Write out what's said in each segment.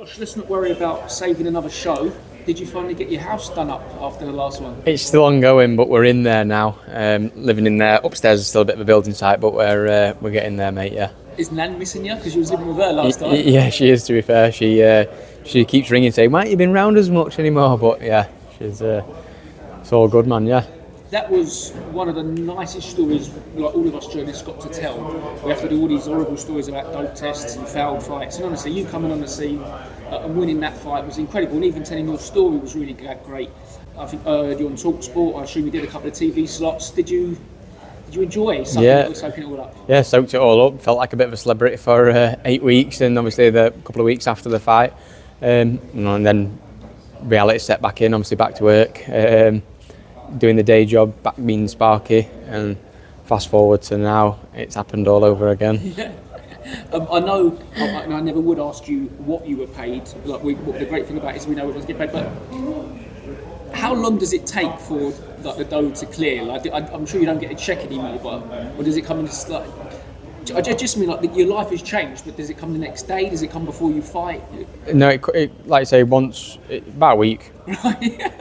Josh, let's not worry about saving another show. Did you finally get your house done up after the last one? It's still ongoing, but we're in there now. Living in there. Upstairs is still a bit of a building site, but we're getting there, mate. Yeah. Is Nan missing you? Because you was living with her last time. Yeah, she is. To be fair, she keeps ringing saying, "Why ain't you been round as much anymore?" But yeah, she's it's all good, man. Yeah. That was one of the nicest stories, like all of us journalists got to tell. We have to do all these horrible stories about dope tests and failed fights. And honestly, you coming on the scene and winning that fight was incredible. And even telling your story was really great. I think you're on TalkSport. I assume you did a couple of TV slots. Did you enjoy soaking it all up? Yeah, soaked it all up. Felt like a bit of a celebrity for 8 weeks, and obviously the couple of weeks after the fight, and then reality set back in. Obviously back to work. Doing the day job, back being Sparky, and fast forward to now, it's happened all over again. Yeah. I know I never would ask you what you were paid. The great thing about it is we know everyone's getting paid, but how long does it take for the dough to clear? I'm sure you don't get a check anymore, or does it come in I just mean your life has changed, but does it come the next day? Does it come before you fight? No, it like I say, about a week. Right.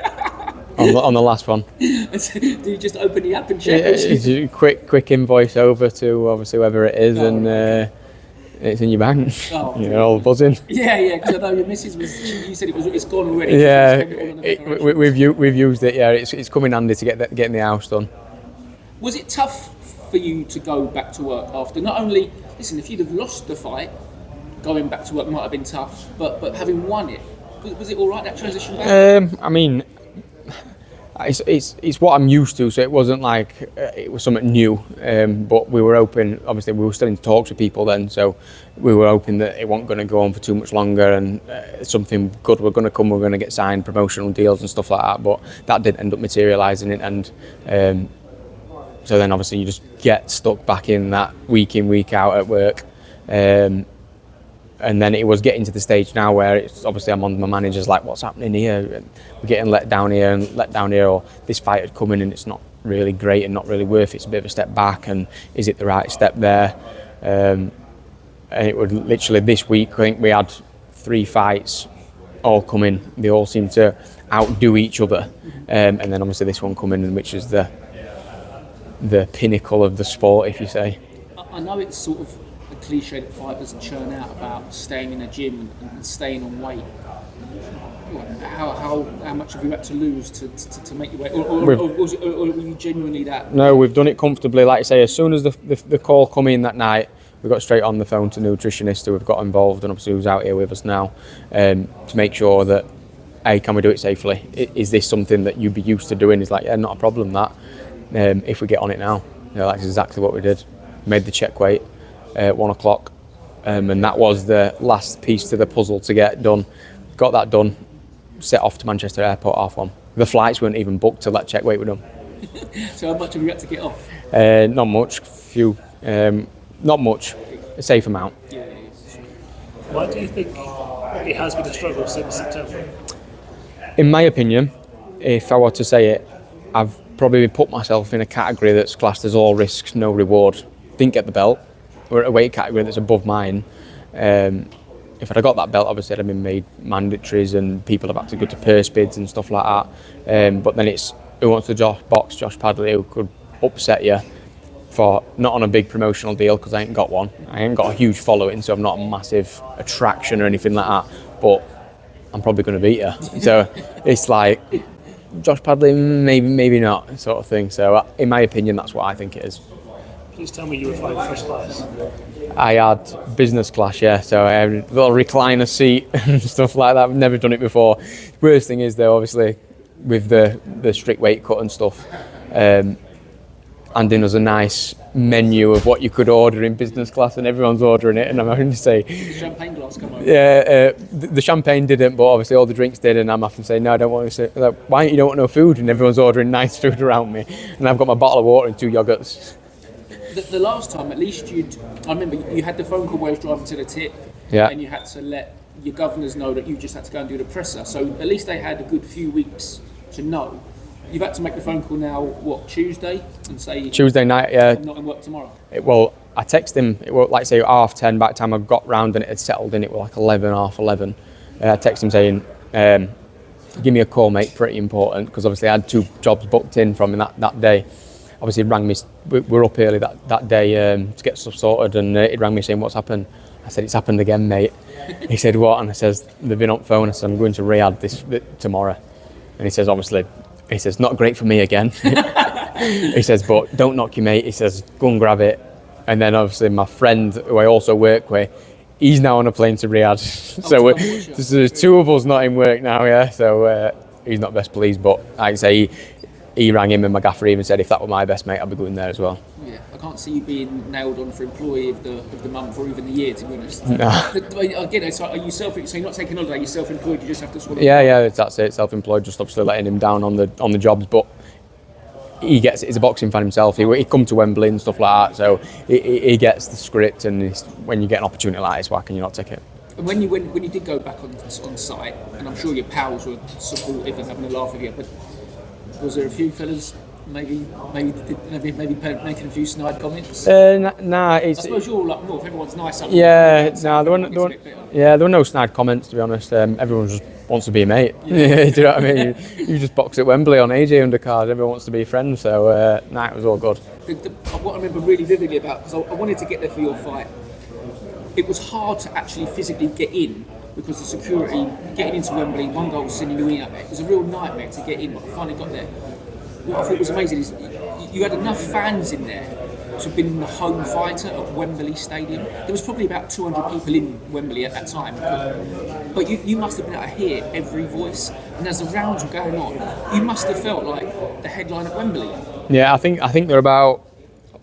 On the last one. Do you just open the app and check? It's a quick invoice over to obviously whoever it is, and it's in your bank. Oh, you're all buzzing. Yeah, because I know your missus you said it's gone already. Yeah, we've used it. Yeah, it's come in handy to getting the house done. Was it tough for you to go back to work after? Not only, listen, if you'd have lost the fight, going back to work might have been tough, but having won it, was it all right, that transition back? I mean, it's what I'm used to, so it wasn't like it was something new, but we were open. Obviously we were still in talks with people then, so we were hoping that it wasn't going to go on for too much longer, and something good were going to come. We're going to get signed promotional deals and stuff like that, but that didn't end up materialising it, and so then obviously you just get stuck back in that week in, week out at work, and then it was getting to the stage now where it's obviously I'm on my manager's like, what's happening here? We're getting let down here, or this fight had come in and it's not really great and not really worth it. It's a bit of a step back, and is it the right step there? And it would literally this week, I think we had 3 fights all come in. They all seem to outdo each other, and then obviously this one come in, which is the pinnacle of the sport, if you say. I know it's sort of a cliche that fighters churn out about staying in a gym and staying on weight. How much have you had to lose to make your weight, or were you genuinely that? No, we've done it comfortably. Like I say, as soon as the call come in that night, we got straight on the phone to nutritionists who have got involved, and obviously who's out here with us now, to make sure that, hey, can we do it safely? Is this something that you'd be used to doing? He's like, yeah, not a problem that. If we get on it now, that's exactly what we did. Made the check weight at 1 o'clock, and that was the last piece to the puzzle to get done. Got that done, set off to Manchester Airport 1:30. The flights weren't even booked till that check weight were done. So how much have you had to get off? Not much, not much, a safe amount. Yeah. Why do you think it has been a struggle since September? In my opinion, if I were to say it, I've probably put myself in a category that's classed as all risks, no reward. Didn't get the belt. We're at a weight category that's above mine. If I'd have got that belt, obviously I'd have been made mandatories and people have had to go to purse bids and stuff like that. But then it's who wants to box Josh Padley, who could upset you for not on a big promotional deal, because I ain't got one. I ain't got a huge following, so I'm not a massive attraction or anything like that. But I'm probably going to beat you. So it's like, Josh Padley, maybe not, sort of thing. So in my opinion, that's what I think it is. Please tell me you were flying first class. I had business class, yeah, so I had a little recliner seat and stuff like that. I've never done it before. Worst thing is though, obviously, with the strict weight cut and stuff, handing us a nice menu of what you could order in business class, and everyone's ordering it, and I'm having to say... Did the champagne glass come over? Yeah, the champagne didn't, but obviously all the drinks did, and I'm having to say, no, I don't want to say, like, why don't you want no food? And everyone's ordering nice food around me, and I've got my bottle of water and 2 yogurts. The last time, at least I remember you had the phone call where I was driving to the tip, yeah, and you had to let your governors know that you just had to go and do the presser. So at least they had a good few weeks to know. You've had to make the phone call now, what, Tuesday? And say Tuesday night, yeah. I'm not in work tomorrow. Well, I texted him, it was like say 10:30, by the time I got round and it had settled in, it was like 11, 11:30. I texted him saying, give me a call, mate, pretty important, because obviously I had 2 jobs booked in from him that day. Obviously, he rang me, we were up early that day to get stuff sorted, and he rang me saying, what's happened? I said, it's happened again, mate. He said, what? And I says, they've been on the phone. I said, I'm going to Riyadh tomorrow. And he says, obviously, not great for me again. He says, but don't knock your mate. He says, go and grab it. And then obviously my friend, who I also work with, he's now on a plane to Riyadh. So there's 2 of us not in work now, yeah. So he's not best pleased, but like I say, he rang him, and my gaffer even said if that were my best mate, I'd be going there as well. Yeah, I can't see you being nailed on for employee of the month or even the year, to be honest. Nah. Again, it's like, are you so you're not taking holiday, you're self-employed, you just have to sort of... Yeah, that's it, self-employed, just obviously letting him down on the jobs, but he gets it. He's a boxing fan himself. He come to Wembley and stuff like that, so he gets the script, and when you get an opportunity like this, why can you not take it? And when you did go back on site, and I'm sure your pals were supportive and having a laugh with you, but was there a few fellas maybe making a few snide comments? Nah, I suppose you're all up north. Everyone's nice up north. Yeah, there were no snide comments, to be honest. Everyone just wants to be a mate. Yeah. Do you know what I mean? You just box at Wembley on AJ undercard. Everyone wants to be friends. So it was all good. What I remember really vividly about, because I wanted to get there for your fight, it was hard to actually physically get in. Because the security, getting into Wembley, 1 goal sending you in, it was a real nightmare to get in, but I finally got there. What I thought was amazing is you had enough fans in there to have been the home fighter at Wembley Stadium. There was probably about 200 people in Wembley at that time, but you must have been able to hear every voice, and as the rounds were going on, you must have felt like the headline at Wembley. Yeah, I think there were about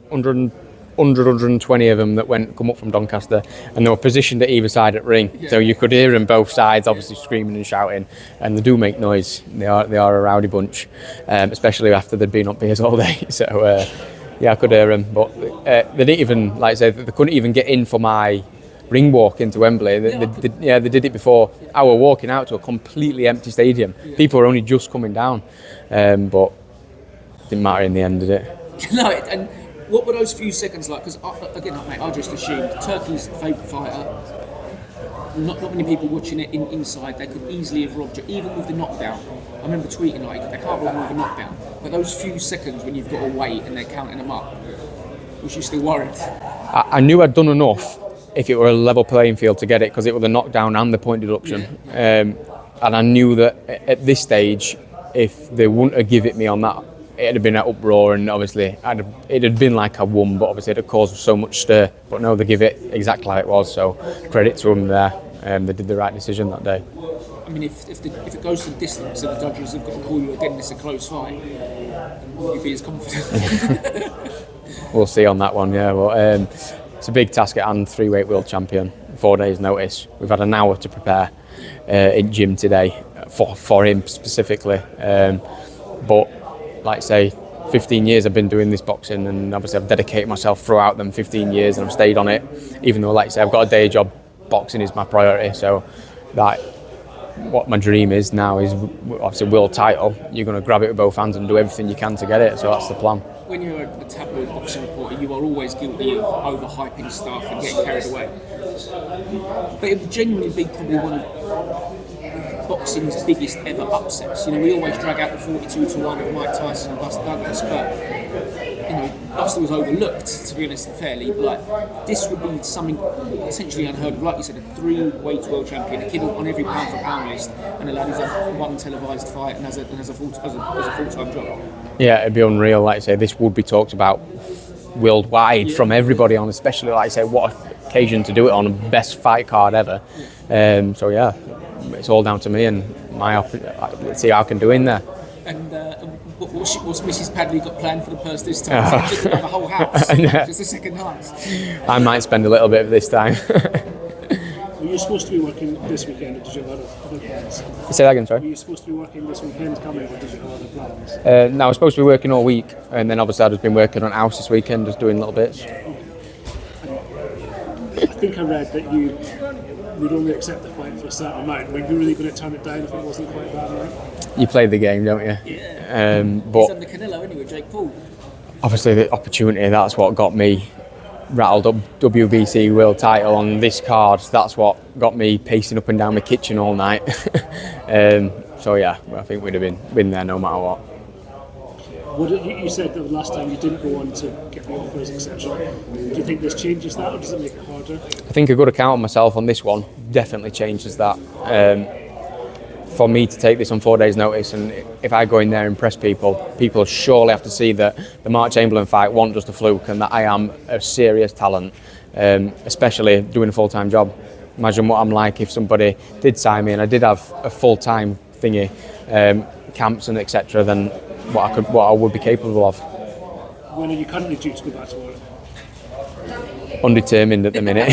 120 of them that come up from Doncaster, and they were positioned at either side at ring, so you could hear them both sides, obviously screaming and shouting, and they do make noise. They are a rowdy bunch, especially after they'd been up beers all day. So I could hear them, but they didn't even, like I said, they couldn't even get in for my ring walk into Wembley. They did it before I was walking out to a completely empty stadium. People were only just coming down, but it didn't matter in the end, did it? No, and what were those few seconds like? Because again, mate, I just assumed Turkey's favourite fighter. Not many people watching it inside. They could easily have robbed you, even with the knockdown. I remember tweeting like, they can't rob me with a knockdown. But those few seconds when you've got to wait and they're counting them up, was you still worried? I knew I'd done enough if it were a level playing field to get it, because it was the knockdown and the point deduction. Yeah. And I knew that at this stage, if they wouldn't have given it me on that, it'd have been an uproar, and obviously it had been like I won, but obviously it had caused so much stir. But no, they give it exactly like it was, so credit to them there. They did the right decision that day. I mean, if it goes to the distance and the judges have got to call you again, it's a close fight, will you be as confident? We'll see on that one, yeah. Well, it's a big task at hand, 3-weight world champion, 4 days notice. We've had an hour to prepare in gym today for him specifically. But like I say, 15 years I've been doing this boxing, and obviously I've dedicated myself throughout them 15 years, and I've stayed on it, even though, like I say, I've got a day job. Boxing is my priority, so that what my dream is now is obviously world title. You're going to grab it with both hands and do everything you can to get it, so that's the plan. When you're a tabloid boxing reporter, you are always guilty of overhyping stuff and getting carried away, but it would genuinely be probably one of boxing's biggest ever upsets. You know, we always drag out the 42-1 of Mike Tyson and Buster Douglas, but you know, Buster was overlooked, to be honest, fairly. But this would be something essentially unheard of. Like you said, a 3-weight world champion, a kid on every pound for pound list, and a lad who's had one televised fight and has a full-time job. Yeah, it'd be unreal. Like I say, this would be talked about worldwide from everybody on, especially like I say, what occasion to do it on, the best fight card ever. So yeah, it's all down to me and let's see how I can do in there. And what's Mrs. Padley got planned for the purse this time? Just have a whole house, just a second house. I might spend a little bit of this time. Were you supposed to be working this weekend, or did you have other plans? Say that again, sorry? Were you supposed to be working this weekend coming, or did you have other plans? No, I was supposed to be working all week, and then obviously I've just been working on house this weekend, just doing little bits. I think I read that you would only accept the fight for a certain amount. Were you really going to turn it down if it wasn't quite that amount? You played the game, don't you? Yeah. But he's under Canelo anyway, Jake Paul. Obviously the opportunity, that's what got me rattled up WBC world title on this card. That's what got me pacing up and down my kitchen all night. So yeah, I think we'd have been there no matter what. You said that the last time you didn't go on to get the offers, etc. Do you think this changes that, or does it make it harder? I think a good account of myself on this one definitely changes that. For me to take this on 4 days' notice, and if I go in there and impress people surely have to see that the Mark Chamberlain fight wasn't just a fluke and that I am a serious talent, especially doing a full-time job. Imagine what I'm like if somebody did sign me and I did have a full-time thingy, camps and etc. Then what I would be capable of. When are you currently due to go back to work? Undetermined at the minute.